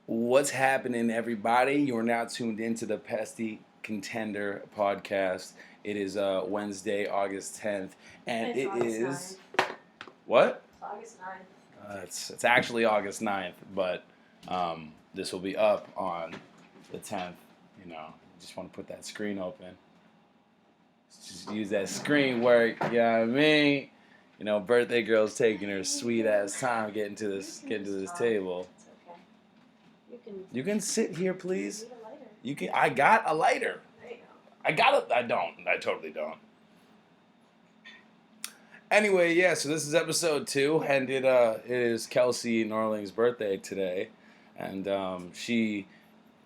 What's happening, everybody? You are now tuned into the Pesty Contender podcast. It is Wednesday, August 10th, and It's it August is 9th. what? It's August 9th. It's actually August 9th, but this will be up on the 10th. Just want to put that screen open. Just use that screen work. You know what I mean? Birthday girl's taking her sweet ass time getting to this table. It's okay. You can sit here, please. Need a lighter. You can. I got a lighter. There you go. I don't. I totally don't. Anyway, yeah. So this is episode 2, and it is Kelsey Norling's birthday today, and she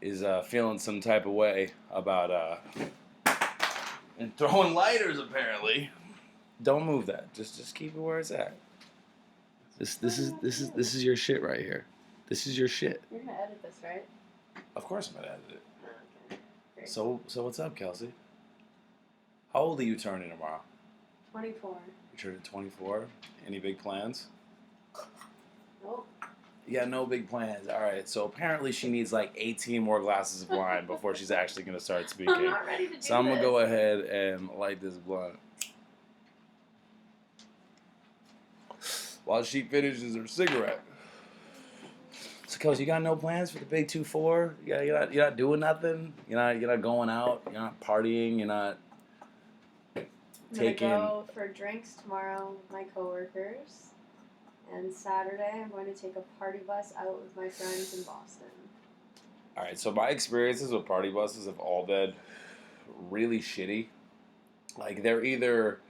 is feeling some type of way about and throwing lighters apparently. Don't move that. Just keep it where it's at. This is your shit right here. This is your shit. You're gonna edit this, right? Of course I'm gonna edit it. Okay. Great. So what's up, Kelsey? How old are you turning tomorrow? 24. You turning 24? Any big plans? Nope. Yeah, no big plans. All right. So apparently she needs like 18 more glasses of wine before she's actually gonna start speaking. I'm not ready to do So I'm gonna this. go ahead and light this blunt while she finishes her cigarette. So, Kelsey, you got no plans for the big 2-4? You're not doing nothing. You're not going out. You're not partying. You're not taking. I'm gonna go for drinks tomorrow with my coworkers, and Saturday I'm going to take a party bus out with my friends in Boston. All right. So my experiences with party buses have all been really shitty. Like they're either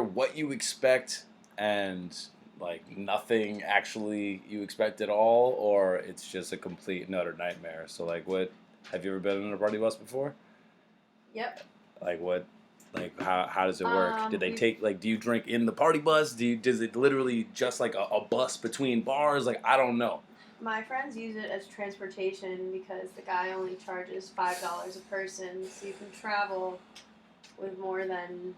what you expect and like nothing actually you expect at all, or it's just a complete and utter nightmare. So like, what have you ever been on a party bus before? Yep. Like what? Like how does it work? Did they we- take like? Do you drink in the party bus? Does it literally just like a bus between bars? Like I don't know. My friends use it as transportation because the guy only charges $5 a person, so you can travel with more than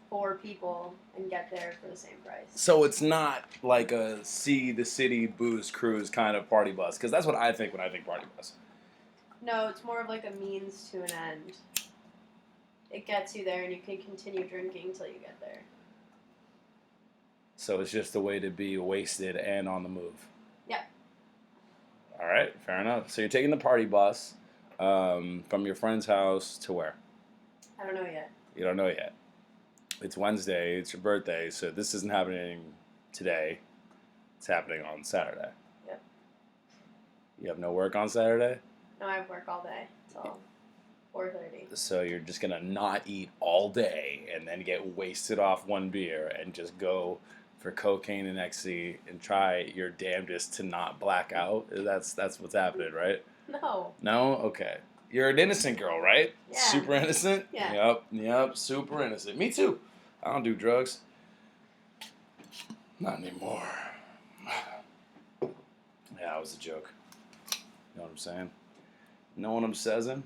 4 people and get there for the same price. So it's not like a see the city booze cruise kind of party bus, because that's what I think when I think party bus. No, it's more of like a means to an end. It gets you there and you can continue drinking till you get there. So it's just a way to be wasted and on the move. Yeah. All right, fair enough. So you're taking the party bus from your friend's house to where? I don't know yet. You don't know yet. It's Wednesday. It's your birthday, so this isn't happening today. It's happening on Saturday. Yep. You have no work on Saturday? No, I have work all day till 4:30. So you're just going to not eat all day and then get wasted off one beer and just go for cocaine and ecstasy and try your damnedest to not black out? That's what's happening, right? No. No? Okay. You're an innocent girl, right? Yeah. Super innocent? Yeah. Yep, super innocent. Me too. I don't do drugs. Not anymore. Yeah, that was a joke. You know what I'm saying? Know what I'm saying?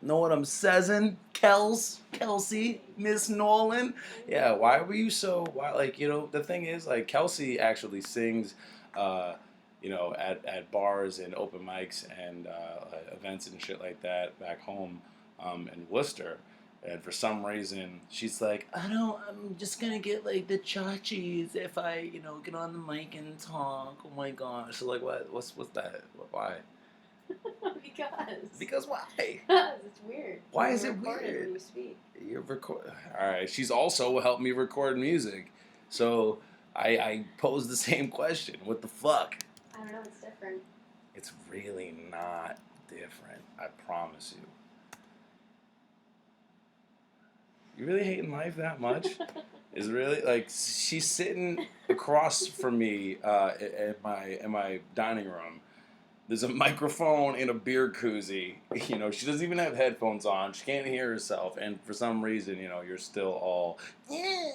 Know what I'm saying? Kelsey, Miss Nolan. Yeah, why were you so, the thing is, like, Kelsey actually sings, at bars and open mics and events and shit like that back home in Worcester. And for some reason, she's like, I'm just going to get, like, the chachis if I, get on the mic and talk. Oh, my gosh. So, like, what's that? Why? Because why? Because it's weird. Why is You it record weird? when you speak. You record. All right. She's also helped me record music. So I posed the same question. What the fuck? I don't know, it's different. It's really not different. I promise you. You really hating life that much? Is really like she's sitting across from me in my dining room. There's a microphone in a beer koozie. She doesn't even have headphones on. She can't hear herself, and for some reason, you're still all yeah.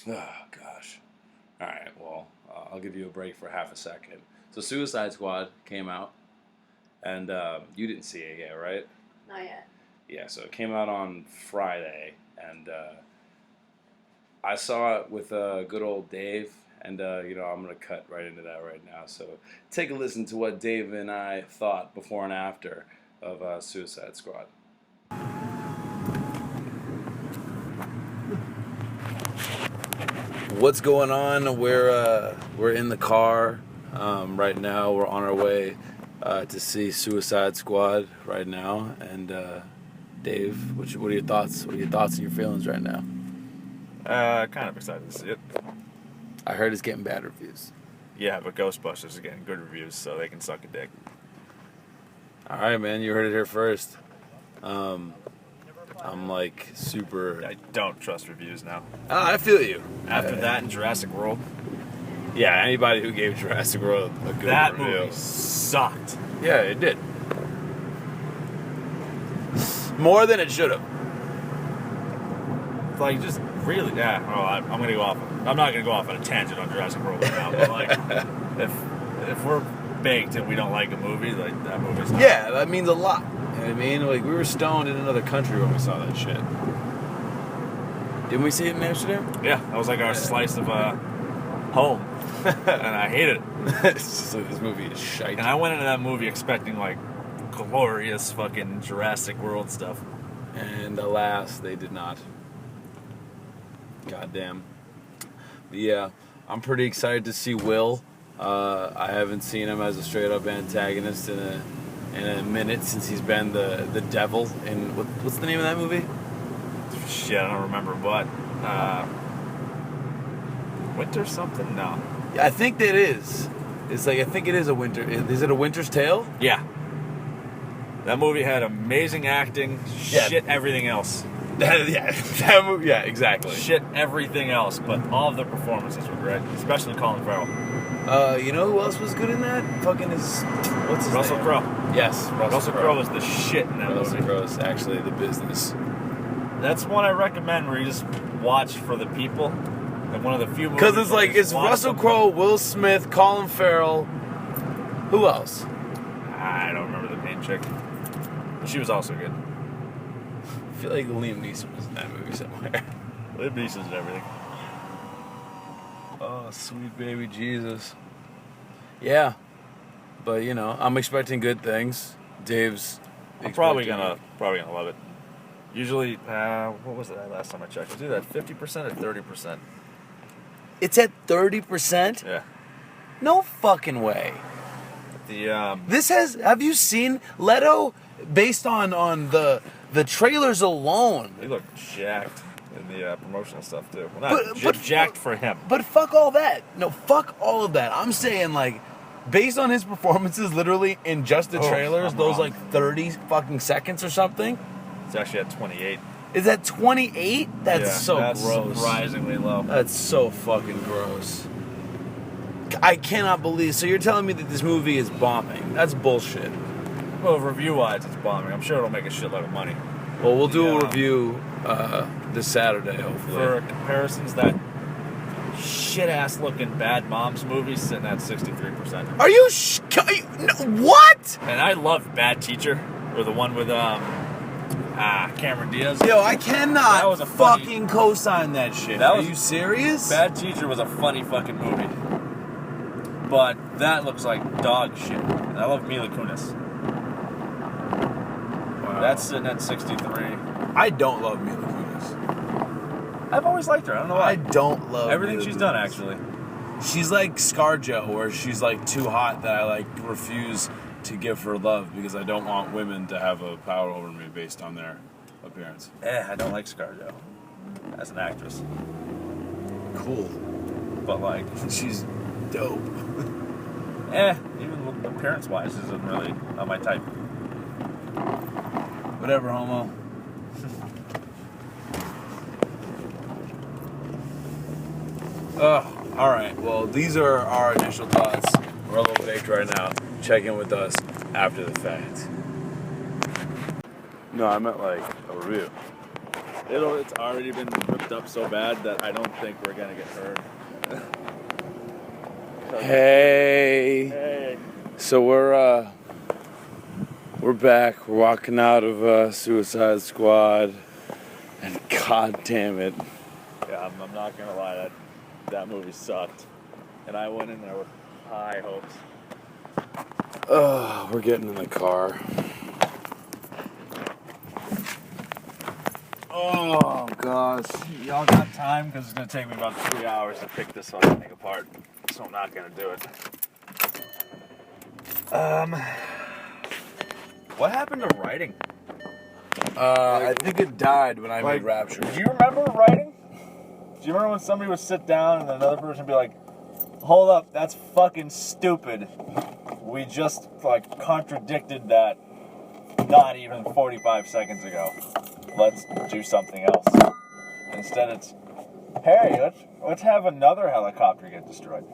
Oh gosh. All right. Well, I'll give you a break for half a second. So, Suicide Squad came out, and you didn't see it yet, right? Not yet. Yeah. So it came out on Friday, and I saw it with good old Dave And, I'm going to cut right into that right now. So take a listen to what Dave and I thought before and after of Suicide Squad. What's going on? We're in the car right now. We're on our way to see Suicide Squad right now. And Dave, what are your thoughts? What are your thoughts and your feelings right now? Kind of excited to see it. I heard it's getting bad reviews. Yeah, but Ghostbusters is getting good reviews, so they can suck a dick. All right, man. You heard it here first. I'm like super. I don't trust reviews now. I feel you. After that and Jurassic World. Yeah, anybody who gave Jurassic World a good that review. Movie sucked. Yeah, it did. More than it should have. Like, just really, yeah. Oh, I'm gonna go off. I'm not gonna go off on a tangent on Jurassic World right now. But like, if we're baked and we don't like a movie, like that movie's not. Yeah, that means a lot. You know what I mean? Like, we were stoned in another country when we saw that shit. Didn't we see it in Amsterdam? Yeah, that was like our slice of home, and I hated it. It's just like, this movie is shite. And I went into that movie expecting like glorious fucking Jurassic World stuff. And alas, they did not. Goddamn. But yeah, I'm pretty excited to see Will. I haven't seen him as a straight up antagonist in a minute since he's been the devil in what's the name of that movie? Shit, I don't remember what. Winter something? No. Yeah, I think that is. It's like I think it is a winter. Is it A Winter's Tale? Yeah. That movie had amazing acting. Yeah. Shit, everything else. that movie. Yeah, exactly. Shit, everything else, but all of the performances were great, especially Colin Farrell. You know who else was good in that? Fucking what's his Russell name? Crowe. Yes, Russell Crowe was the shit in that Russell movie. Crowe is actually the business. That's one I recommend where you just watch for the people. And one of the few movies. Because it's where like you just it's watch Russell them. Crowe, Will Smith, Colin Farrell. Who else? I don't remember the main chick. But she was also good. I feel like Liam Neeson was in that movie somewhere. Liam Neeson's and everything. Oh, sweet baby Jesus. Yeah, but I'm expecting good things. Dave's. I'm probably gonna love it. Usually, what was it last time I checked? It was either at 50% or 30%. It's at 30%. Yeah. No fucking way. The Have you seen Leto? Based on the trailers alone. he looked jacked in the promotional stuff too. Well, not but jacked for him. But fuck all that. No, fuck all of that. I'm saying like, based on his performances, literally in just the trailers, those like 30 fucking seconds or something. It's actually at 28. Is that 28? That's that's gross. surprisingly low. That's so fucking gross. I cannot believe. So you're telling me that this movie is bombing? That's bullshit. Well, review-wise, it's bombing. I'm sure it'll make a shitload of money. Well, we'll do a review this Saturday, hopefully. For comparisons, that shit-ass looking Bad Moms movie sitting at 63%. Are you what? And I love Bad Teacher, or the one with Cameron Diaz. Yo, I cannot That was a funny- fucking co-sign that shit. That Are was- you serious? Bad Teacher was a funny fucking movie. But that looks like dog shit. And I love Mila Kunis. Wow. That's sitting at 63. I don't love Mila Kunis. I've always liked her. I don't know why. I don't love Everything Mila she's Kunis. done, actually. She's like ScarJo, where she's like too hot that I like refuse to give her love because I don't want women to have a power over me based on their appearance. I don't like ScarJo as an actress. Cool. But like, She's dope. even appearance-wise, isn't really not my type. Whatever, homo. All right. Well, these are our initial thoughts. We're a little baked right now. Check in with us after the fact. No, I meant like a review. It's already been ripped up so bad that I don't think we're gonna get heard. Hey. So we're back. We're walking out of Suicide Squad, and god damn it. Yeah, I'm not gonna lie, that movie sucked. And I went in there with high hopes. We're getting in the car. Oh, gosh. Y'all got time? Because it's going to take me about 3 hours to pick this fucking thing apart. So I'm not going to do it. What happened to writing? I think it died when I made Rapture. Do you remember writing? Do you remember when somebody would sit down and another person would be like, hold up, that's fucking stupid. We just, contradicted that not even 45 seconds ago. Let's do something else. Instead it's, hey, let's have another helicopter get destroyed.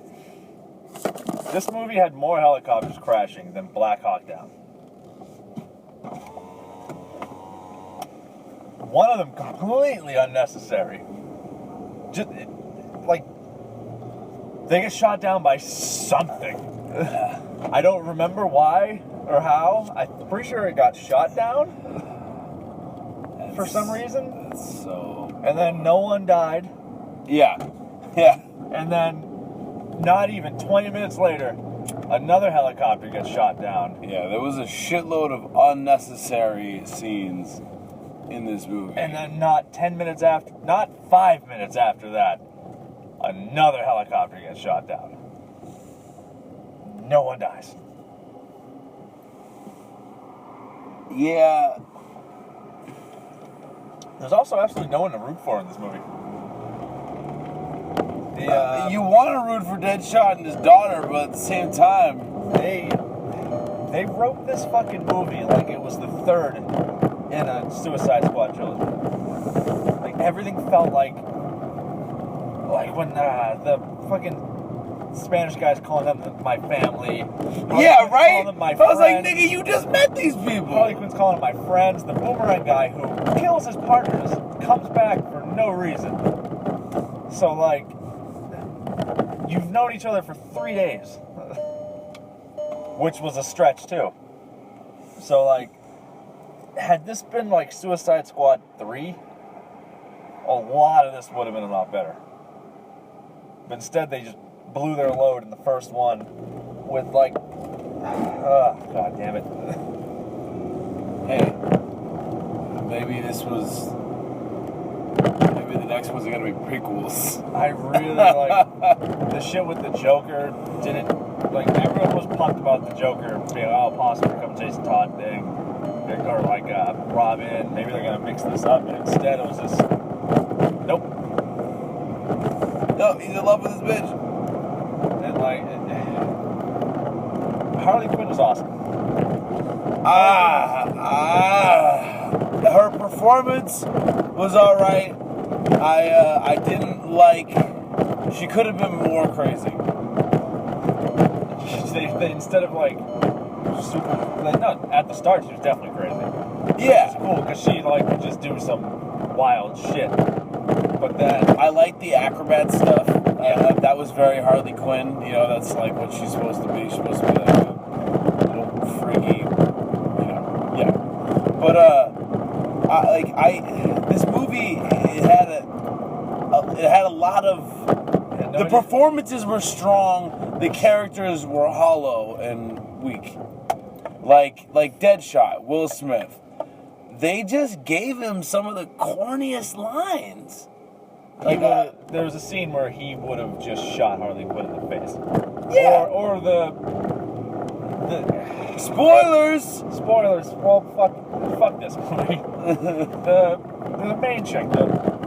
This movie had more helicopters crashing than Black Hawk Down. One of them completely unnecessary. Just, they get shot down by something. I don't remember why or how. I'm pretty sure it got shot down for some reason. And then no one died. Yeah. And then not even 20 minutes later, another helicopter gets shot down. Yeah, there was a shitload of unnecessary scenes in this movie. And then not 5 minutes after that, another helicopter gets shot down. No one dies. Yeah. There's also absolutely no one to root for in this movie. You want to root for Deadshot and his daughter, but at the same time, they wrote this fucking movie like it was the third in a Suicide Squad trilogy. Like everything felt like when the fucking Spanish guy's calling them my family. yeah, right. Them my I was like, friends. nigga, you just met these people. Harley Quinn's calling them my friends. The boomerang guy who kills his partners comes back for no reason. So you've known each other for 3 days, which was a stretch too. So had this been Suicide Squad 3, a lot of this would have been a lot better. But instead they just blew their load in the first one with god damn it. Hey, maybe the next ones are gonna be prequels. I really the shit with the Joker. Everyone was pumped about the Joker being possibly become Jason Todd thing, or Robin. Maybe they're gonna mix this up, but instead it was just nope. No, he's in love with his bitch. And Harley Quinn was awesome. Her performance was alright. I didn't she could have been more crazy. They instead of super, no, at the start she was definitely crazy. Yeah. It's cool because she would just do some wild shit. But then I like the acrobat stuff. That was very Harley Quinn. You know, that's what she's supposed to be. She's supposed to be a little freaky, yeah. But this movie, it had a lot of. The performances were strong. The characters were hollow and weak. Like Deadshot, Will Smith. They just gave him some of the corniest lines. There was a scene where he would have just shot Harley Quinn in the face. Yeah. Or the spoilers. Well, fuck this movie. the main chick, the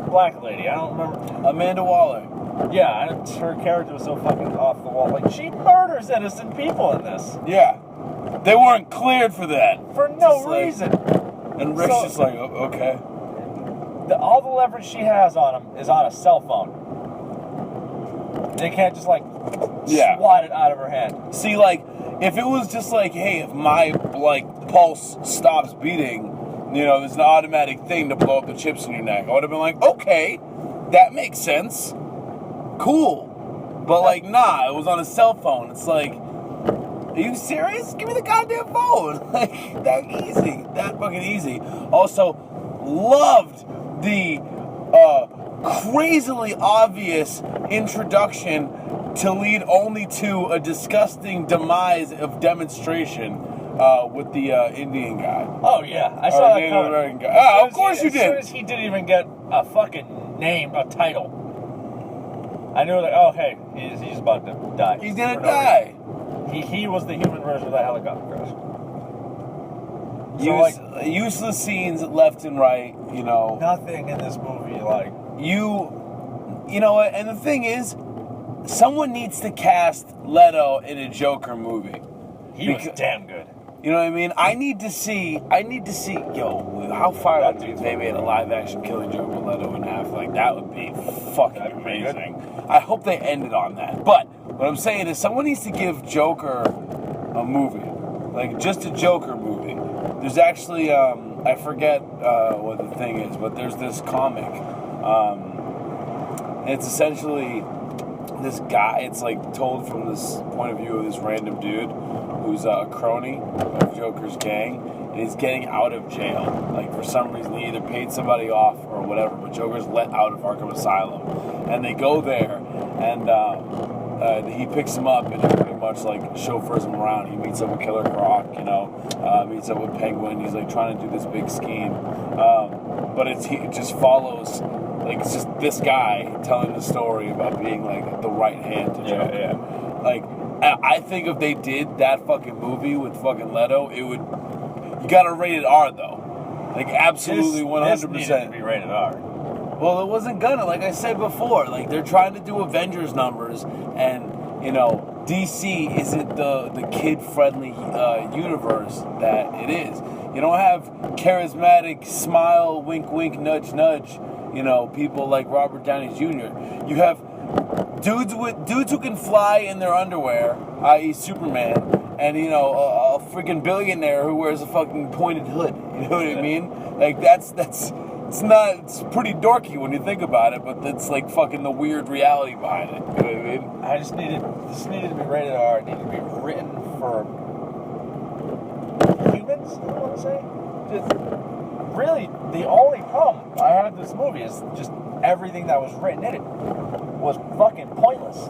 black lady. I don't remember. Amanda Waller. Yeah, her character was so fucking off the wall. She murders innocent people in this. Yeah. They weren't cleared for that. For no reason. And Rick's just okay. All the leverage she has on him is on a cell phone. They can't just swat it out of her hand. See, if it was just hey, if my pulse stops beating, there's an automatic thing to blow up the chips in your neck. I would have been okay, that makes sense. Cool. But nah, it was on a cell phone. It's are you serious? Give me the goddamn phone. That easy. That fucking easy. Also, loved the crazily obvious introduction to lead only to a disgusting demise of demonstration with the Indian guy. Oh yeah, I saw that Native coming. American guy. Oh, of course you As did. soon as he didn't even get a fucking name, a title, I knew like, oh hey, he's about to die. He's gonna For no die. reason. He was the human version of that helicopter crash. So Useless scenes left and right. You know, nothing in this movie like. you know what? And the thing is, someone needs to cast Leto in a Joker movie. He was damn good. You know what I mean? I need to see, yo, how fired up if they made a live action Killing Joke with Leto and Affleck? That would be fucking amazing. I hope they ended on that. But what I'm saying is someone needs to give Joker a movie. Like, just a Joker movie. There's actually, I forget what the thing is, but there's this comic. And it's essentially this guy, it's like told from this point of view of this random dude who's a crony of Joker's gang, and he's getting out of jail. Like, for some reason, he either paid somebody off or whatever, but Joker's let out of Arkham Asylum. And they go there, and he picks him up and pretty much, like, chauffeurs him around. He meets up with Killer Croc, you know, meets up with Penguin. He's, like, trying to do this big scheme. But it just follows, like, it's just this guy telling the story about being, like, the right hand to Joker. Yeah. Like, I think if they did that fucking movie with fucking Leto, it would. You gotta rate it R though, like absolutely 100%. This needed to be rated R. Well, it wasn't gonna. Like I said before, like they're trying to do Avengers numbers, and you know DC isn't the kid-friendly universe that it is. You don't have charismatic smile, wink, wink, nudge, nudge. You know, people like Robert Downey Jr. You have dudes who can fly in their underwear, i.e. Superman, and you know a freaking billionaire who wears a fucking pointed hood. You know what I mean? Like it's pretty dorky when you think about it, but that's like fucking the weird reality behind it. You know what I mean? This needed to be rated R. It needed to be written for humans. I want to say. Just really, the only problem I had with this movie is just everything that was written in it was fucking pointless.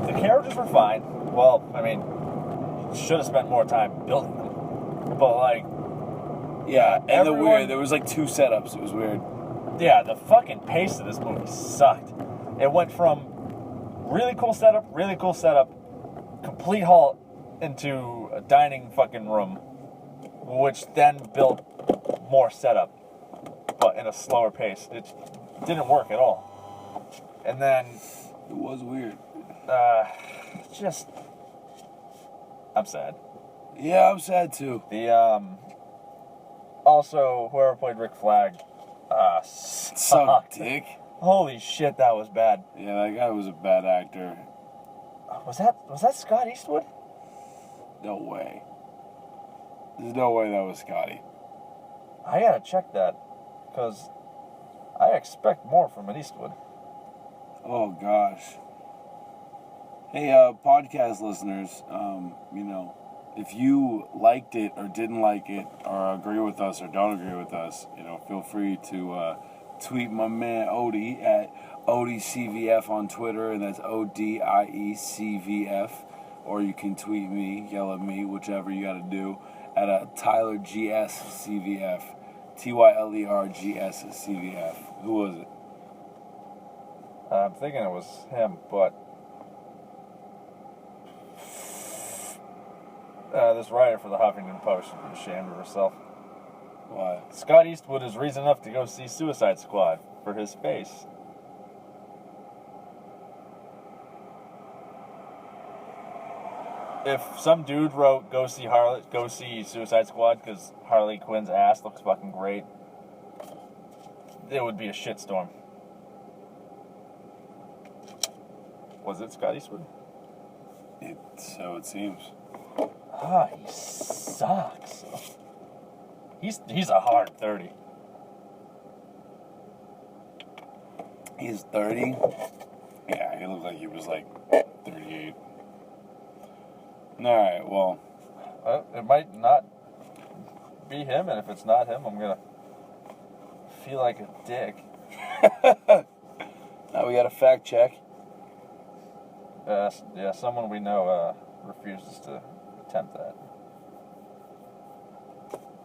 The characters were fine. Well, I mean, should have spent more time building them. But like, yeah, and there was like 2 setups. It was weird. Yeah, the fucking pace of this movie sucked. It went from really cool setup, complete halt into a dining fucking room, which then built more setup, but in a slower pace. It didn't work at all. And then It was weird. I'm sad. Yeah, I'm sad too. The also whoever played Rick Flag Suck sucked. dick. Holy shit, that was bad. Yeah, that guy was a bad actor. Was that Scott Eastwood? No way. There's no way that was Scotty. I gotta check that, because I expect more from an Eastwood. Oh gosh. Hey, podcast listeners, you know, if you liked it or didn't like it, or agree with us or don't agree with us, you know, feel free to tweet my man Odie at ODieCVF on Twitter, and that's ODIECVF, or you can tweet me, yell at me, whichever you gotta do, at TylerGSCVF, TYLERGSCVF. Who was it? I'm thinking it was him, but this writer for the Huffington Post should be ashamed of herself. Why? Scott Eastwood is reason enough to go see Suicide Squad for his face. If some dude wrote go see Suicide Squad because Harley Quinn's ass looks fucking great, it would be a shitstorm. Was it Scott Eastwood? So it seems. Ah, he sucks. He's a hard 30. He's 30? Yeah, he looked like he was like 38. Alright, well. It might not be him, and if it's not him, I'm gonna feel like a dick. Now we got a fact check. Yeah, someone we know refuses to attempt that.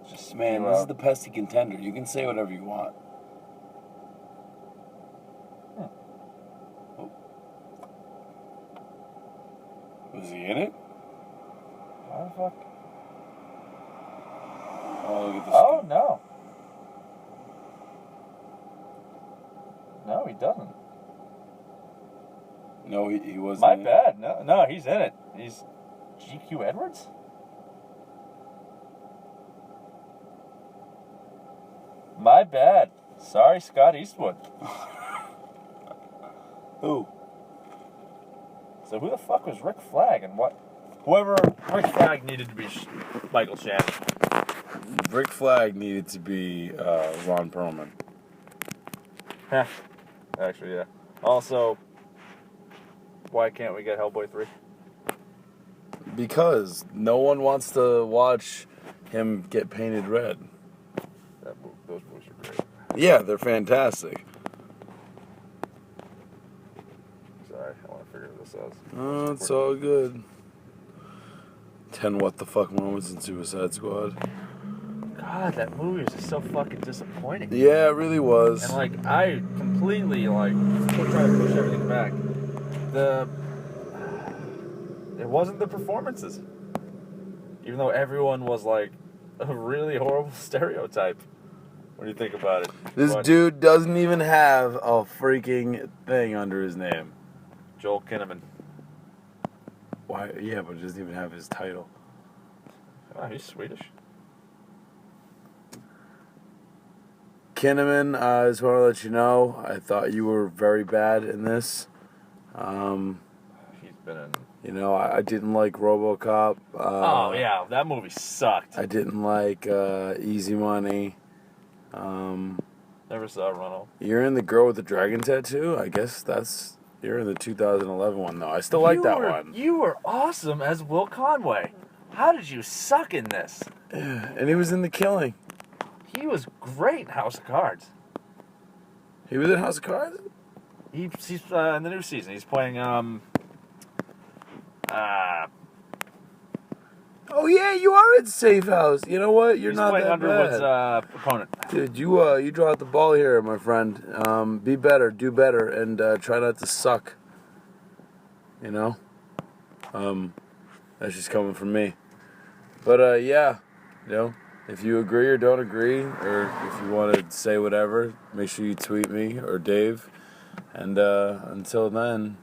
Just Man, this is the Pesty Contender. You can say whatever you want. Oh. Was he in it? How the fuck? Oh, look at this. Oh, no. No, he doesn't. No, he wasn't. My in it. bad. No, he's in it. He's GQ Edwards? My bad. Sorry, Scott Eastwood. Who? So who the fuck was Rick Flag and what? Whoever Rick Flag needed to be Michael Shannon. Rick Flag needed to be Ron Perlman. Heh. Actually, yeah. Also, why can't we get Hellboy 3? Because no one wants to watch him get painted red. Those movies are great. Yeah, they're fantastic. Sorry, I want to figure this out. It's all good. 10 what the fuck moments in Suicide Squad. God, that movie was just so fucking disappointing. Yeah, it really was. And like, I completely try to push everything back. It wasn't the performances, even though everyone was like a really horrible stereotype. What do you think about it? This dude doesn't even have a freaking thing under his name. Joel Kinnaman. Why? Yeah, but he doesn't even have his title. Oh, he's Swedish. Kinnaman, I just want to let you know, I thought you were very bad in this. He's been in... You know, I didn't like RoboCop. Oh, yeah, that movie sucked. I didn't like Easy Money. Never saw Runnel. You're in The Girl with the Dragon Tattoo? I guess you're in the 2011 one, though. I still like that one. You were awesome as Will Conway. How did you suck in this? And he was in The Killing. He was great in House of Cards. He was in House of Cards? He's in the new season. He's playing, Oh yeah, you are in Safe House. You know what? You're he's not playing that Underwood's bad. opponent. Dude, you dropped the ball here, my friend. Be better, do better, and try not to suck. You know? That's just coming from me. But yeah, you know, if you agree or don't agree, or if you want to say whatever, make sure you tweet me or Dave. And until then,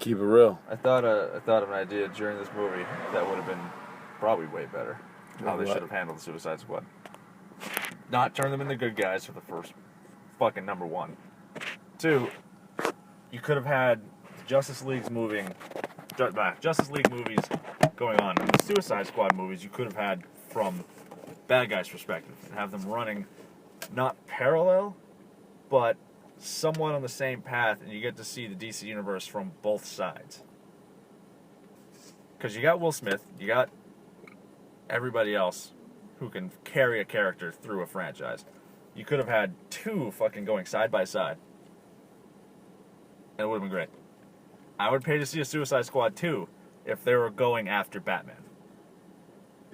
keep it real. I thought of an idea during this movie that would have been probably way better. How they What? should have handled the Suicide Squad. Not turn them into good guys for the first fucking number one. 2, you could have had Justice League movies going on. And the Suicide Squad movies you could have had from bad guys' perspective and have them running not parallel, but somewhat on the same path, and you get to see the DC universe from both sides. Because you got Will Smith, you got everybody else who can carry a character through a franchise. You could have had 2 fucking going side by side. And it would have been great. I would pay to see a Suicide Squad 2 if they were going after Batman.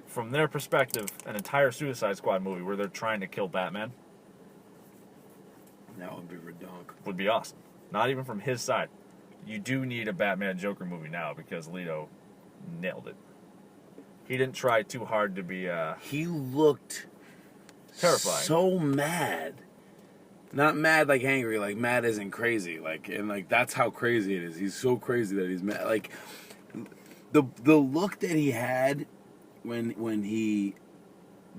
From their perspective, an entire Suicide Squad movie where they're trying to kill Batman That would be redonk. would be awesome. Not even from his side. You do need a Batman Joker movie now because Leto nailed it. He didn't try too hard to be He looked terrifying. so mad. Not mad like angry, like mad isn't crazy. That's how crazy it is. He's so crazy that he's mad. Like the look that he had when he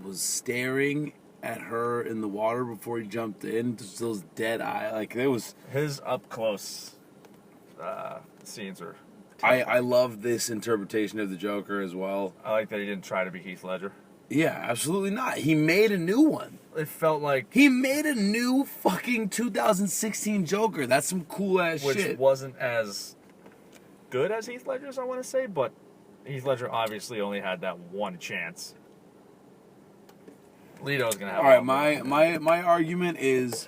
was staring at her in the water before he jumped in, just those dead eye, like it was. His up close scenes are. I love this interpretation of the Joker as well. I like that he didn't try to be Heath Ledger. Yeah, absolutely not. He made a new one. It felt like He made a new fucking 2016 Joker. That's some cool ass which shit. wasn't as good as Heath Ledger's, I want to say, but Heath Ledger obviously only had that one chance. Leto's gonna have. All right, my argument is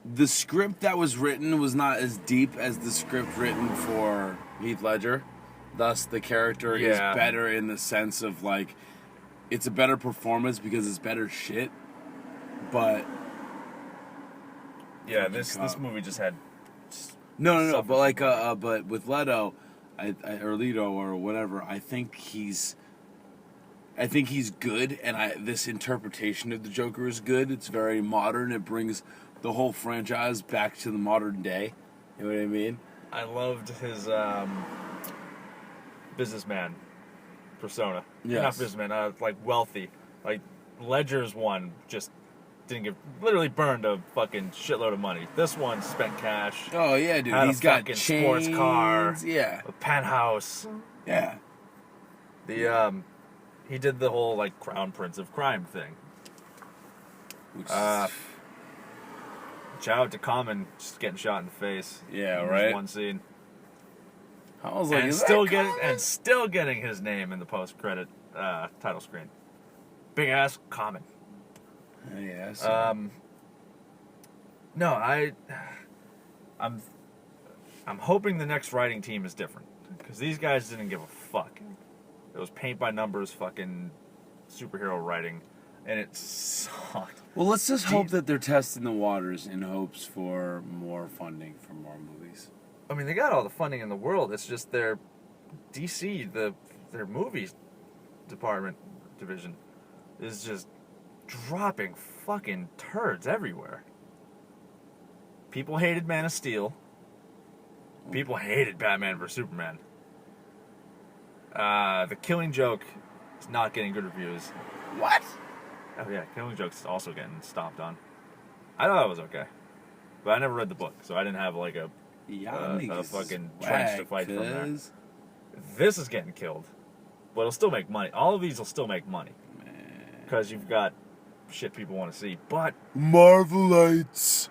the script that was written was not as deep as the script written for Heath Ledger. Thus, the character is better in the sense of like it's a better performance because it's better shit. But yeah, this movie just had no. But like but with Leto, or Leto or whatever, I think he's good, and this interpretation of the Joker is good. It's very modern. It brings the whole franchise back to the modern day. You know what I mean? I loved his businessman persona. Yes. Not businessman, like wealthy. Like Ledger's one just didn't give, literally burned a fucking shitload of money. This one spent cash. Oh yeah, dude. Had He's a got fucking chains, sports car. Yeah. A penthouse. Yeah. He did the whole like Crown Prince of Crime thing. Shout out to Common just getting shot in the face. Yeah, in right. One scene. I was like, And still getting his name in the post credit title screen. Big ass Common. Yes. No, I'm hoping the next writing team is different because these guys didn't give a fuck. It was paint by numbers, fucking superhero writing, and it sucked. Well, let's just hope that they're testing the waters in hopes for more funding for more movies. I mean, they got all the funding in the world. It's just their DC, their movies division is just dropping fucking turds everywhere. People hated Man of Steel. People hated Batman vs Superman. The Killing Joke is not getting good reviews. What? Oh yeah, Killing Joke's also getting stomped on. I thought it was okay, but I never read the book, so I didn't have like a fucking trench to fight from there. This is getting killed, but it'll still make money. All of these will still make money because you've got shit people want to see. But Marvelites.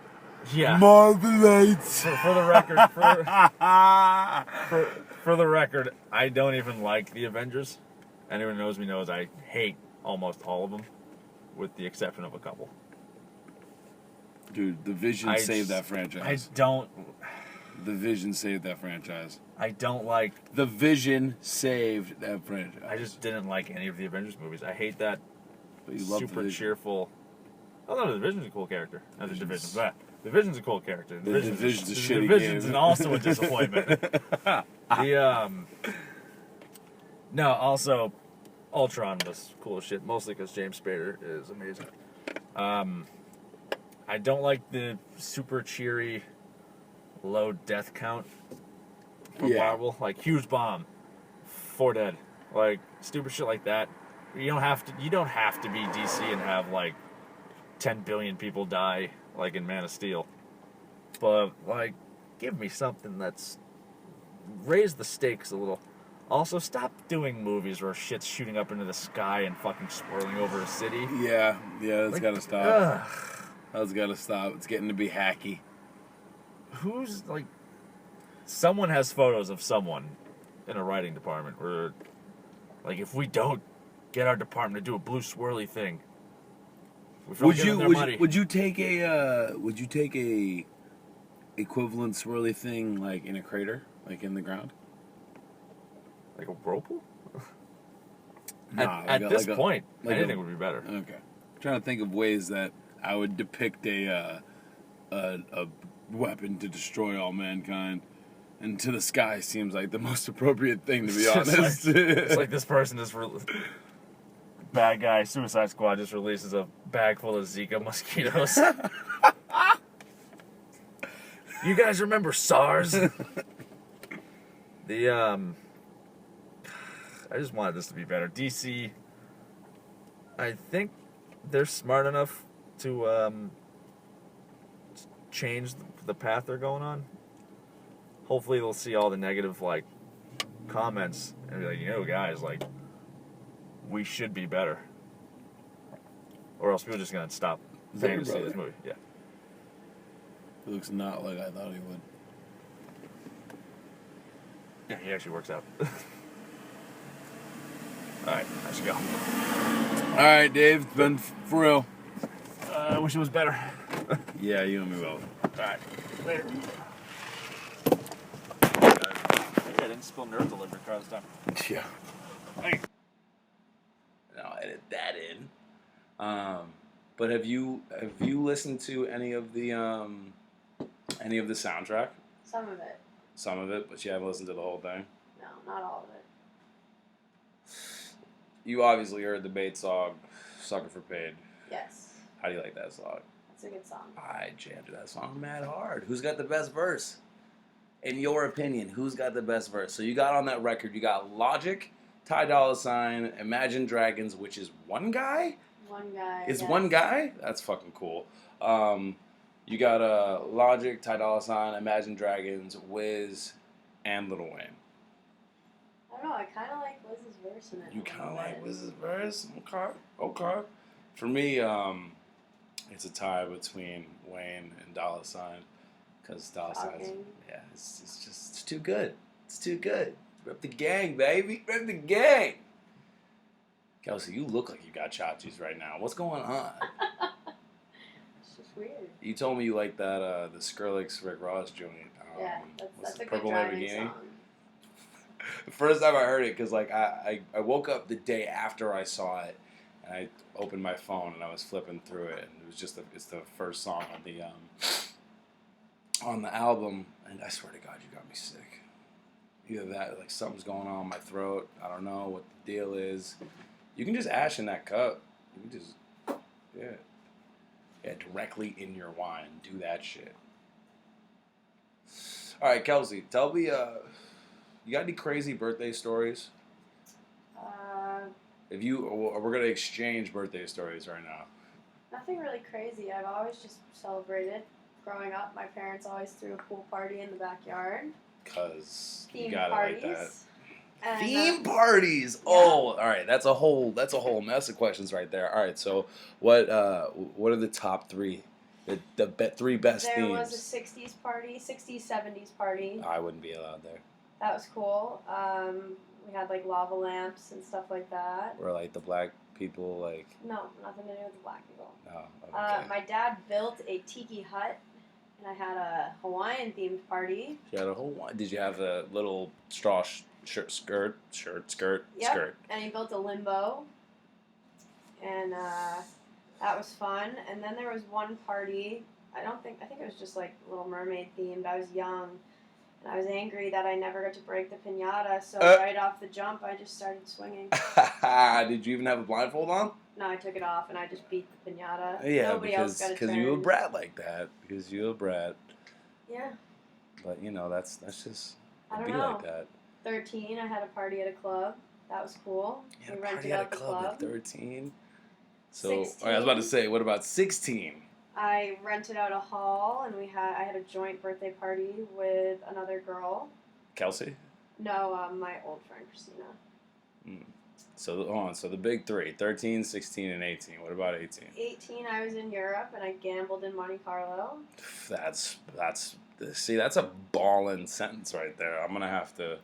Yeah. Marvelites. For the record, for the record, I don't even like the Avengers. Anyone who knows me knows I hate almost all of them, with the exception of a couple. Dude, the Vision saved that franchise. The Vision saved that franchise. I don't like... The Vision saved that franchise. I just didn't like any of the Avengers movies. I hate that But you love super cheerful... Oh no, the Division's a cool character. Not the Division, but the Vision's a cool character. The Division's a shitty game. The Division's also a disappointment. No, also, Ultron was cool as shit, mostly because James Spader is amazing. I don't like the super cheery low death count for Marvel. Like, huge bomb, 4 dead. Like, stupid shit like that. You don't have to be DC and have, like, 10 billion people die, like in Man of Steel. But, like, give me something that's... raise the stakes a little. Also, stop doing movies where shit's shooting up into the sky and fucking swirling over a city. Yeah, that's Like, gotta stop. That's gotta stop. It's getting to be hacky. Who's, like... Someone has photos of someone in a writing department where, like, if we don't get our department to do a blue swirly thing, would you take a equivalent swirly thing like in a crater, like in the ground, like a whirlpool? At this point, anything would be better. Okay, I'm trying to think of ways that I would depict a weapon to destroy all mankind, and to the sky seems like the most appropriate thing, to be honest. It's like this person is. Bad guy, Suicide Squad just releases a bag full of Zika mosquitoes. You guys remember SARS? I just wanted this to be better. DC, I think they're smart enough to change the path they're going on. Hopefully they'll see all the negative, like, comments and be like, guys, like, we should be better. Or else people are just going to stop paying to see this movie. Yeah. He looks not like I thought he would. Yeah, he actually works out. Alright, I should go. All right, Dave. It's been for real. I wish it was better. Yeah, you and me both. All right. Later. I didn't spill Nerf delivery car this time. Yeah. Hey. I'll edit that in. But have you listened to any of the soundtrack? Some of it. Some of it, but you haven't listened to the whole thing. No, not all of it. You obviously heard the Bait song, "Sucker for Paid." Yes. How do you like that song? It's a good song. I jammed to that song mad hard. Who's got the best verse? In your opinion, who's got the best verse? So you got on that record, you got Logic, Ty Dolla $ign, Imagine Dragons, which is one guy? One guy. It's yes. one guy? That's fucking cool. You got Logic, Ty Dolla $ign, Imagine Dragons, Wiz, and Lil Wayne. I don't know, I kind of like Wiz's verse in it. You kind of like Wiz's verse? Okay. For me, it's a tie between Wayne and Dolla $ign. Because Dolla $ign's, yeah, it's just, it's too good. It's too good. Rep the gang, baby. Rep the gang. Kelsey, you look like you got chachis right now. What's going on? It's just weird. You told me you like that, the Skrillex Rick Ross joint. Yeah, that's a good Purple driving Lamborghini? song. The first time I heard it, because like I woke up the day after I saw it, and I opened my phone and I was flipping through it, and it was just it's the first song on the album, and I swear to God, you got me sick. Either that, like something's going on in my throat. I don't know what the deal is. You can just ash in that cup. You can just, yeah, directly in your wine. Do that shit. All right, Kelsey, tell me, you got any crazy birthday stories? We're gonna exchange birthday stories right now. Nothing really crazy. I've always just celebrated. Growing up, my parents always threw a pool party in the backyard. Cause you Theme got parties. it like that. And, Theme parties. Yeah. Oh, all right. That's a whole mess of questions right there. All right. So what are the top three? The three best there themes. was a 60s party, 60s, 70s party. I wouldn't be allowed there. That was cool. We had like lava lamps and stuff like that. Or like the black people, like. No, nothing to do with the black people. No. Okay. My dad built a tiki hut, and I had a Hawaiian themed party. You had a whole one. Did you have a little straw skirt? Yep. And he built a limbo, and that was fun. And then there was one party. I think it was just like Little Mermaid themed. I was young, and I was angry that I never got to break the piñata. So right off the jump, I just started swinging. Did you even have a blindfold on? No, I took it off and I just beat the piñata. Yeah, Nobody else got a because turn. you a brat like that. Because you a brat. Yeah. But you know that's just I don't be know. like that. 13, I had a party at a club. That was cool. You had We a party rented at a out the club club. at 13. So 16. I was about to say, what about 16? I rented out a hall, and I had a joint birthday party with another girl. Kelsey? No, my old friend Christina. So hold on. So the big three: 13, 16, and 18. What about 18? 18, I was in Europe, and I gambled in Monte Carlo. That's a ballin' sentence right there. I'm gonna have to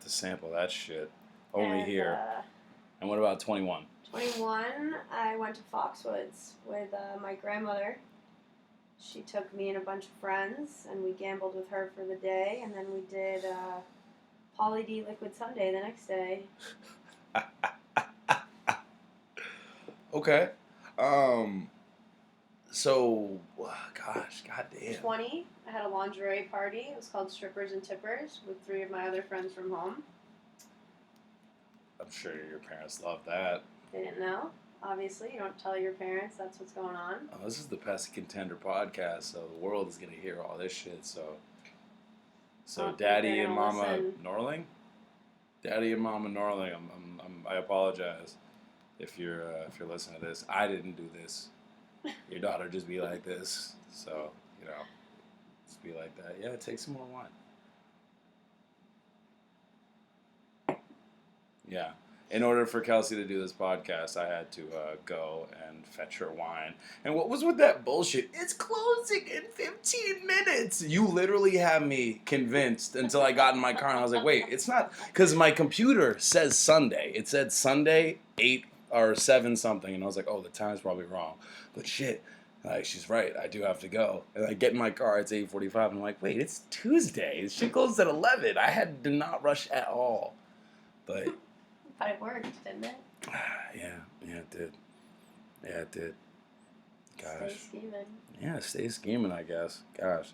sample that shit only here. And what about 21? 21, I went to Foxwoods with my grandmother. She took me and a bunch of friends, and we gambled with her for the day, and then we did Pauly D Liquid Sunday the next day. Okay. So, gosh, goddamn. 20, I had a lingerie party. It was called Strippers and Tippers with 3 of my other friends from home. I'm sure your parents love that. They didn't know. Obviously, you don't tell your parents that's what's going on. Oh, this is the Pesty Contender podcast, so the world is gonna hear all this shit. So Daddy and Mama Norling, I apologize if you're listening to this. I didn't do this. Your daughter just be like this, so just be like that. Yeah, take some more wine. Yeah. In order for Kelsey to do this podcast, I had to go and fetch her wine. And what was with that bullshit? It's closing in 15 minutes. You literally had me convinced until I got in my car and I was like, wait, it's not. Because my computer says Sunday. It said Sunday, 8 or 7 something, and I was like, oh, the time's probably wrong, but shit, like she's right, I do have to go. And I get in my car, it's 8:45, and I'm like, wait, it's Tuesday. This shit closes at 11. I did not rush at all, but But it worked, didn't it? yeah, it did. Yeah, it did. Gosh. Stay scheming. Yeah, stay scheming, I guess. Gosh.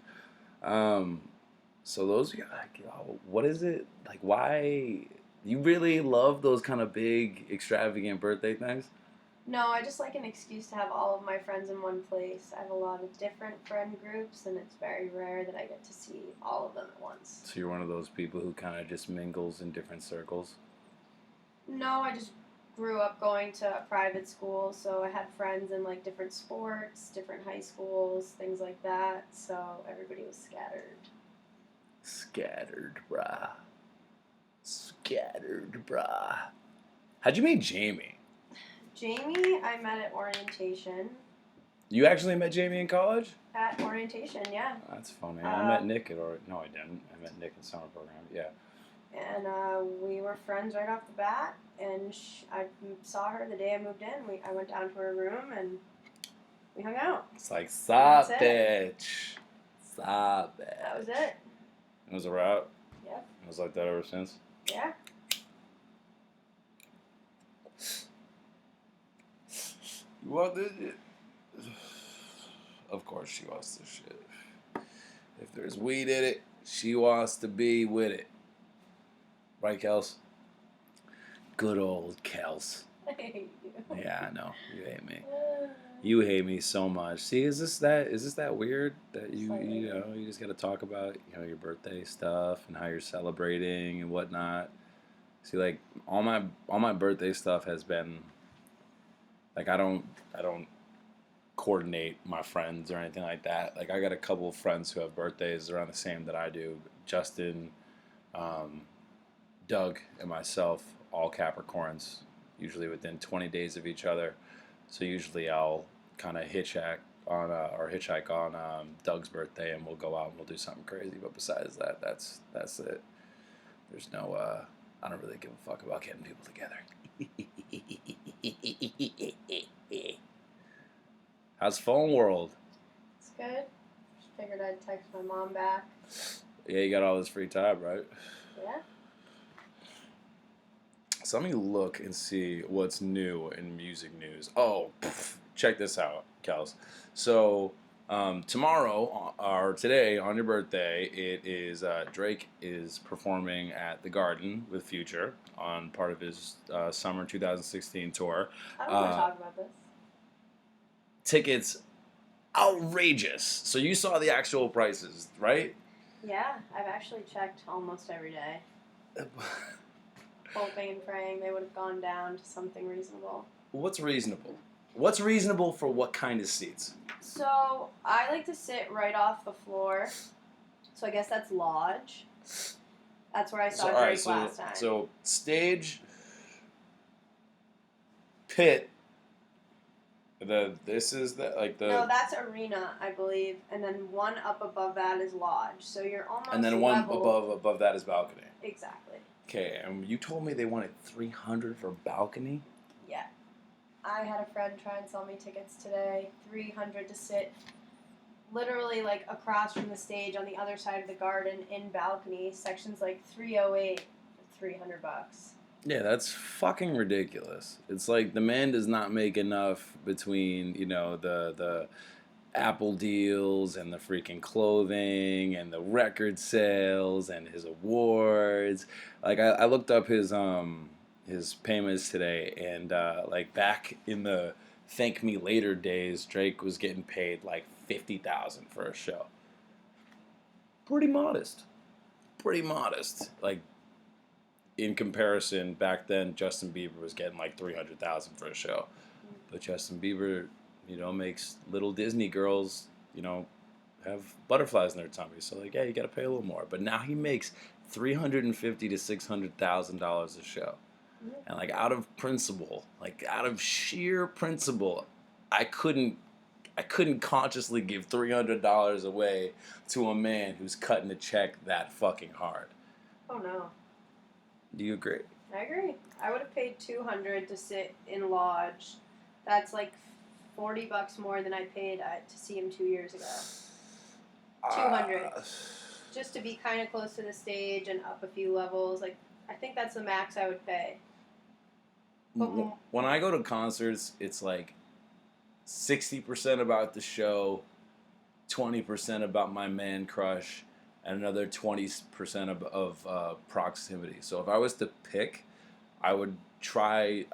So those, like, what is it? Like, why? You really love those kind of big, extravagant birthday things? No, I just like an excuse to have all of my friends in one place. I have a lot of different friend groups, and it's very rare that I get to see all of them at once. So you're one of those people who kind of just mingles in different circles? No, I just grew up going to a private school, so I had friends in like different sports, different high schools, things like that. So everybody was scattered. Scattered, brah. Scattered, brah. How'd you meet Jamie? Jamie, I met at orientation. You actually met Jamie in college? At orientation, yeah. That's funny. I met Nick at no, I didn't. I met Nick in summer program. Yeah. And we were friends right off the bat. And I saw her the day I moved in. I went down to her room and we hung out. It's like, stop, That's bitch. Stop, bitch. That was it. It was a wrap? Yep. It was like that ever since? Yeah. You want this shit? Of course she wants this shit. If there's weed in it, she wants to be with it. Right, Kels? Good old Kels. I hate you. Yeah, I know. You hate me. You hate me so much. See, is this that weird that you just got to talk about, your birthday stuff and how you're celebrating and whatnot. See, like all my birthday stuff has been like I don't coordinate my friends or anything like that. Like I got a couple of friends who have birthdays around the same that I do. Justin, Doug, and myself, all Capricorns, usually within 20 days of each other. So usually I'll kind of hitchhike on Doug's birthday, and we'll go out and we'll do something crazy. But besides that, that's it. There's no I don't really give a fuck about getting people together. How's phone world? It's good. Just figured I'd text my mom back. Yeah, you got all this free time, right? Yeah. So let me look and see what's new in music news. Oh, check this out, Kels. So tomorrow or today on your birthday, it is Drake is performing at the Garden with Future on part of his summer 2016 tour. I don't want to talk about this. Tickets outrageous. So you saw the actual prices, right? Yeah, I've actually checked almost every day. Hoping and praying they would have gone down to something reasonable. What's reasonable? What's reasonable for what kind of seats? So, I like to sit right off the floor. So, I guess that's lodge. That's where I saw Drake last time. So, stage, pit, no, that's arena, I believe. And then one up above that is lodge. So, you're almost and then one level. above that is balcony. Exactly. Okay, and you told me they wanted $300 for balcony? Yeah. I had a friend try and sell me tickets today. $300 to sit literally like across from the stage on the other side of the Garden in balcony. Sections like 308 for $300. Yeah, that's fucking ridiculous. It's like the man does not make enough between, the Apple deals and the freaking clothing and the record sales and his awards. Like I looked up his payments today, and like back in the Thank Me Later days, Drake was getting paid like $50,000 for a show. Pretty modest. Like in comparison, back then Justin Bieber was getting like $300,000 for a show, but Justin Bieber, makes little Disney girls, have butterflies in their tummy. So like, yeah, you got to pay a little more. But now he makes $350,000 to $600,000 a show, and like out of sheer principle, I couldn't consciously give $300 away to a man who's cutting a check that fucking hard. Oh no. Do you agree? I agree. I would have paid $200 to sit in Lodge. That's like $40 more than I paid to see him 2 years ago. 200, just to be kind of close to the stage and up a few levels. Like, I think that's the max I would pay. But when I go to concerts, it's like 60% about the show, 20% about my man crush, and another 20% of proximity. So if I was to pick, I would spend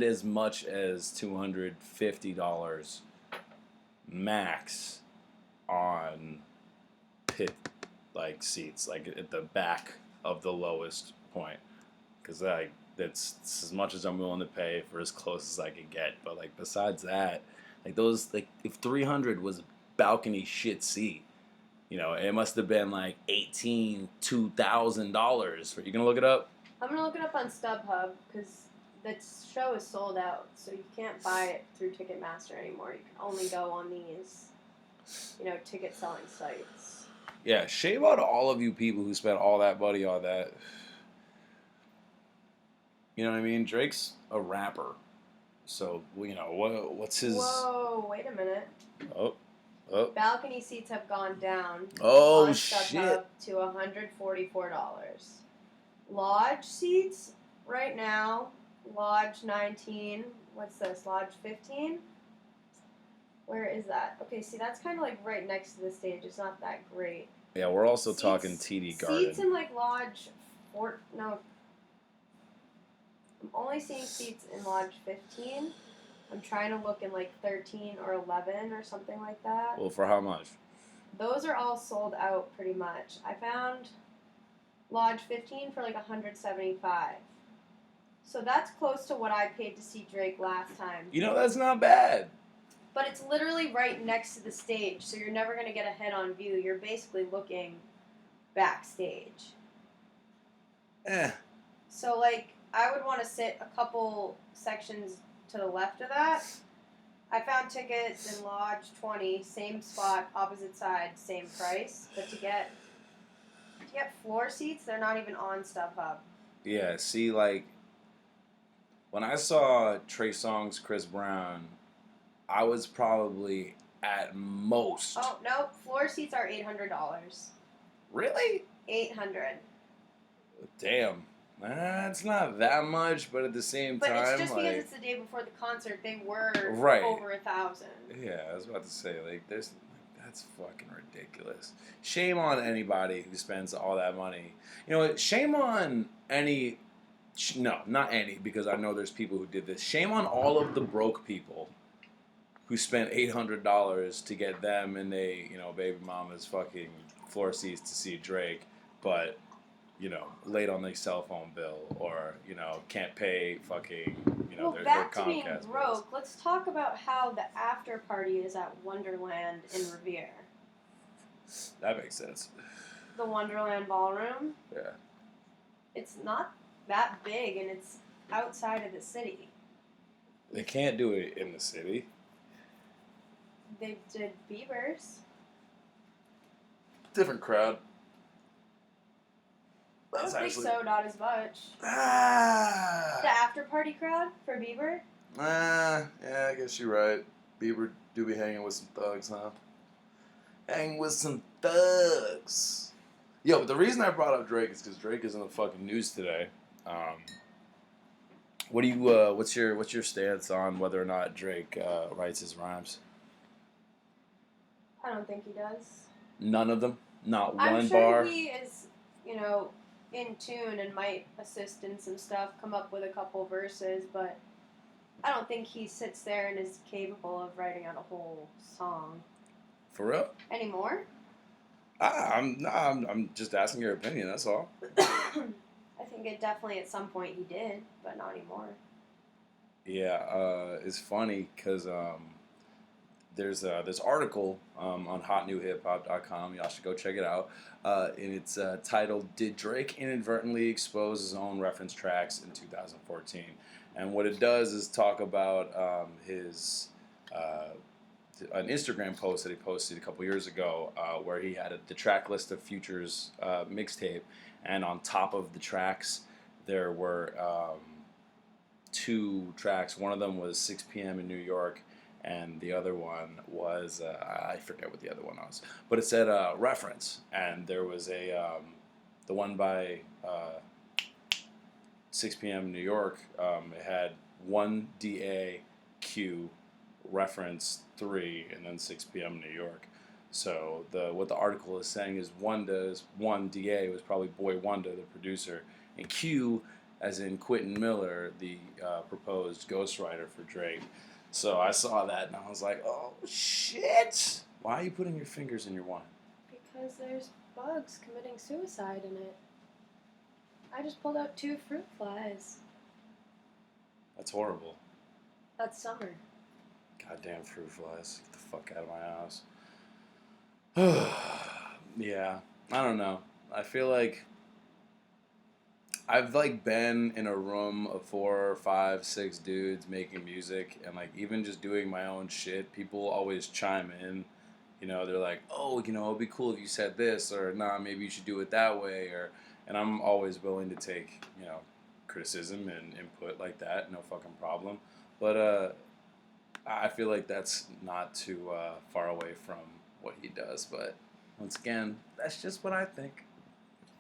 as much as $250 max on pit like seats, like at the back of the lowest point, because that's as much as I'm willing to pay for as close as I can get. But like besides that, like those, like if 300 was a balcony shit seat, you know, it must have been like $2,000. You gonna look it up? I'm gonna look it up on StubHub because the show is sold out, so you can't buy it through Ticketmaster anymore. You can only go on these, ticket selling sites. Yeah, shame on all of you people who spent all that money on that. You know what I mean? Drake's a rapper, so what's his? Whoa! Wait a minute. Oh. Balcony seats have gone down. Oh on shit! StubHub to $144. Lodge seats right now. Lodge 19. What's this? Lodge 15. Where is that? Okay, see, that's kind of like right next to the stage. It's not that great. Yeah, we're also talking TD Garden. Seats in like Lodge 4. No. I'm only seeing seats in Lodge 15. I'm trying to look in like 13 or 11 or something like that. Well, for how much? Those are all sold out pretty much. I found Lodge 15 for like $175. So that's close to what I paid to see Drake last time. That's not bad. But it's literally right next to the stage, so you're never going to get a head-on view. You're basically looking backstage. So, like, I would want to sit a couple sections to the left of that. I found tickets in Lodge 20, same spot, opposite side, same price. But to get floor seats, they're not even on StubHub. Yeah, see, like, when I saw Trey Songz, Chris Brown, I was probably at most. Oh, no, floor seats are $800. Really? $800. Damn. It's not that much, but at the same time, but it's just because it's the day before the concert. They were right. over 1,000. Yeah, I was about to say, like, that's fucking ridiculous. Shame on anybody who spends all that money. You know what? Shame on any. No, not any, because I know there's people who did this. Shame on all of the broke people who spent $800 to get them and baby mama's fucking floor seats to see Drake, but late on their cell phone bill, or can't pay fucking their back to Comcast being bills. broke. Let's talk about how the after party is at Wonderland in Revere. That makes sense. The Wonderland Ballroom. Yeah. It's not that big, and it's outside of the city. They can't do it in the city. They did Bieber's. Different crowd. I don't think so, not as much. The Ah. after party crowd for Bieber? Yeah, I guess you're right. Bieber do be hanging with some thugs, huh? Hanging with some thugs. Yo, but the reason I brought up Drake is because Drake is in the fucking news today. What do you? What's your stance on whether or not Drake writes his rhymes? I don't think he does. None of them. Not I'm one sure bar. he is, in tune and might assist in some stuff, come up with a couple verses, but I don't think he sits there and is capable of writing out a whole song. For real? Anymore? I'm just asking your opinion. That's all. I think it definitely at some point he did, but not anymore. Yeah, it's funny because there's this article on hotnewhiphop.com. Y'all should go check it out. And it's titled, "Did Drake inadvertently expose his own reference tracks in 2014?" And what it does is talk about his an Instagram post that he posted a couple years ago where he had the track list of Future's mixtape, and on top of the tracks there were 2 tracks. One of them was 6 p.m. in New York, and the other one was I forget what the other one was, but it said reference, and there was the one by 6 p.m. in New York. It had 1 DA-Q reference 3, and then 6 p.m. New York. So what the article is saying is 1 DA was probably Boy Wonder, the producer, and Q, as in Quentin Miller, the proposed ghostwriter for Drake. So I saw that and I was like, oh shit! Why are you putting your fingers in your wine? Because there's bugs committing suicide in it. I just pulled out 2 fruit flies. That's horrible. That's summer. Goddamn fruit flies. Get the fuck out of my house. Yeah, I don't know. I feel like I've like been in a room of 4, 5, 6 dudes making music, and like even just doing my own shit, people always chime in. You know, they're like, "Oh, you know, it'd be cool if you said this," or "Nah, maybe you should do it that way," and I'm always willing to take, you know, criticism and input like that, no fucking problem. But I feel like that's not too far away from what he does. But once again, that's just what I think.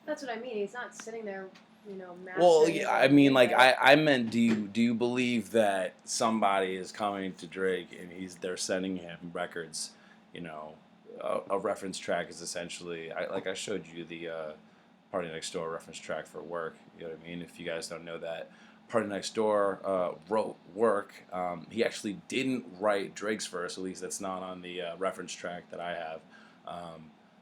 That's what I mean. He's not sitting there, mastering Well, his yeah, own I mean, like music. I meant, do you believe that somebody is coming to Drake and they're sending him records? You know, a reference track is essentially I showed you the Party Next Door reference track for Work. You know what I mean? If you guys don't know that, Party Next Door wrote Work. He actually didn't write Drake's verse. At least that's not on the reference track that I have.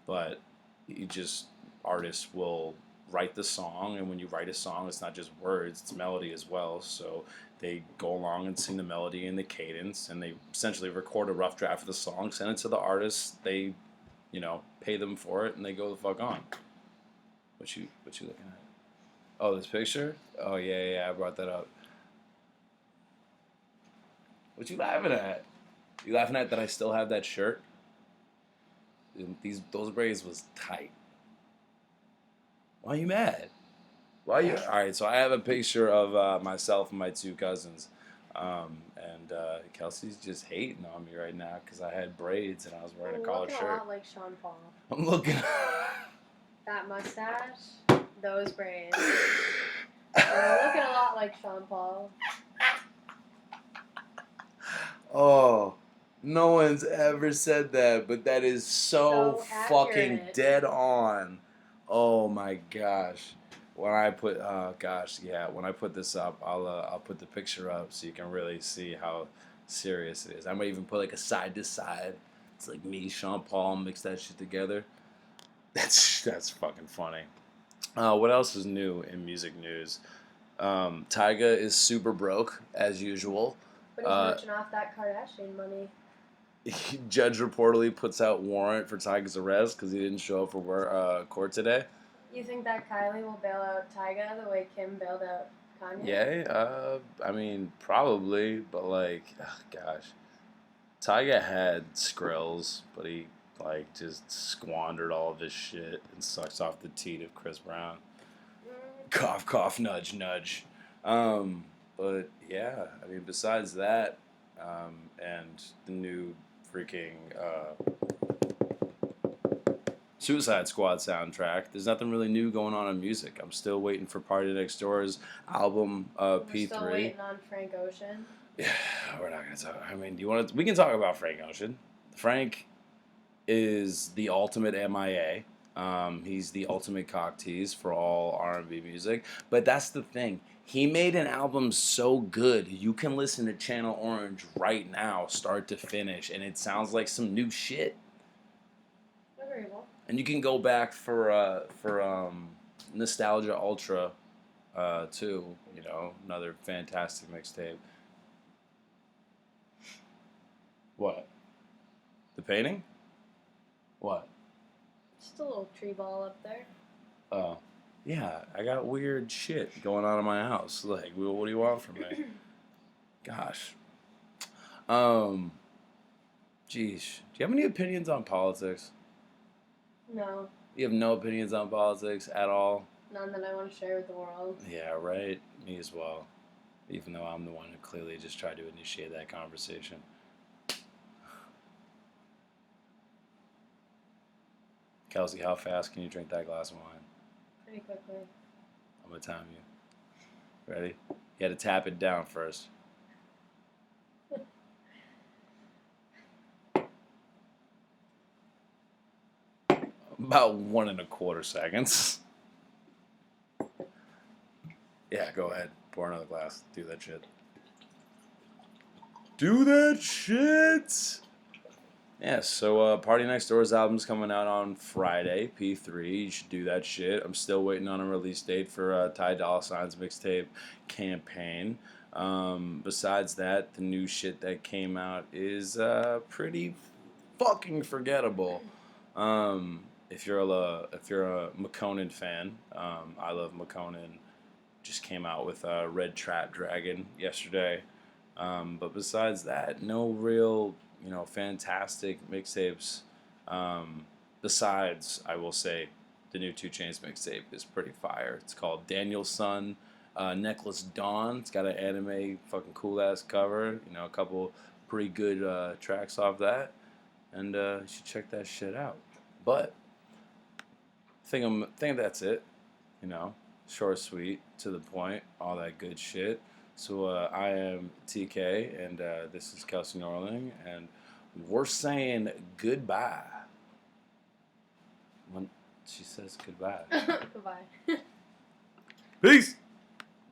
But he just artists will write the song, and when you write a song, it's not just words, it's melody as well. So they go along and sing the melody and the cadence, and they essentially record a rough draft of the song, send it to the artist, they, pay them for it, and they go the fuck on. What you looking at? Oh, this picture? Oh yeah, I brought that up. What you laughing at? You laughing at that I still have that shirt? Those braids was tight. Why are you mad? Why you? All right, so I have a picture of myself and my 2 cousins, and Kelsey's just hating on me right now because I had braids and I was wearing a collared looking shirt. a lot like Sean Paul. I'm looking. That mustache, those braids. You're looking a lot like Sean Paul. Oh, no one's ever said that, but that is so fucking accurate. dead on. Oh my gosh. When I put when I put this up, I'll put the picture up so you can really see how serious it is. I might even put like a side to side. It's like me, Sean Paul, mix that shit together. That's fucking funny. What else is new in music news? Tyga is super broke as usual. But he's munching off that Kardashian money. Judge reportedly puts out warrant for Tyga's arrest because he didn't show up for court today. You think that Kylie will bail out Tyga the way Kim bailed out Kanye? Yeah, I mean, probably, but like, gosh. Tyga had skrills, but he, like, just squandered all of his shit and sucks off the teat of Chris Brown. Cough, cough, nudge, nudge. But, yeah, I mean, besides that, and the new freaking Suicide Squad soundtrack, there's nothing really new going on in music. I'm still waiting for Party Next Door's album We're P3. still waiting on Frank Ocean. Yeah, we're not gonna talk. I mean, do you want to? We can talk about Frank Ocean. Frank is the ultimate MIA. He's the ultimate cock tease for all R&B music. But that's the thing. He made an album so good, you can listen to Channel Orange right now, start to finish, and it sounds like some new shit. Agreeable. And you can go back for Nostalgia Ultra, too. You know, another fantastic mixtape. What? The painting? What? Just a little tree ball up there. Oh. Yeah, I got weird shit going on in my house. Like, what do you want from me? Gosh. Geesh. Do you have any opinions on politics? No. You have no opinions on politics at all? None that I want to share with the world. Yeah, right. Me as well. Even though I'm the one who clearly just tried to initiate that conversation. Kelsey, how fast can you drink that glass of wine? Pretty quickly. I'm gonna time you. Ready? You had to tap it down first. About 1.25 seconds. Yeah, go ahead. Pour another glass. Do that shit. Do that shit! Yeah, so Party Next Door's album's coming out on Friday, P3. You should do that shit. I'm still waiting on a release date for Ty Dolla $ign's mixtape Campaign. Besides that, the new shit that came out is pretty fucking forgettable. If you're a McConan fan, I love McConan. Just came out with Red Trap Dragon yesterday. But besides that, no real, fantastic mixtapes. Besides, I will say, the new 2 Chainz mixtape is pretty fire. It's called Daniel's Son, Necklace Dawn. It's got an anime fucking cool ass cover. A couple pretty good tracks off that, and you should check that shit out. But I think that's it. Short, sweet, to the point, all that good shit. So I am TK, and this is Kelsey Norling, and we're saying goodbye. When she says goodbye. Goodbye. Peace!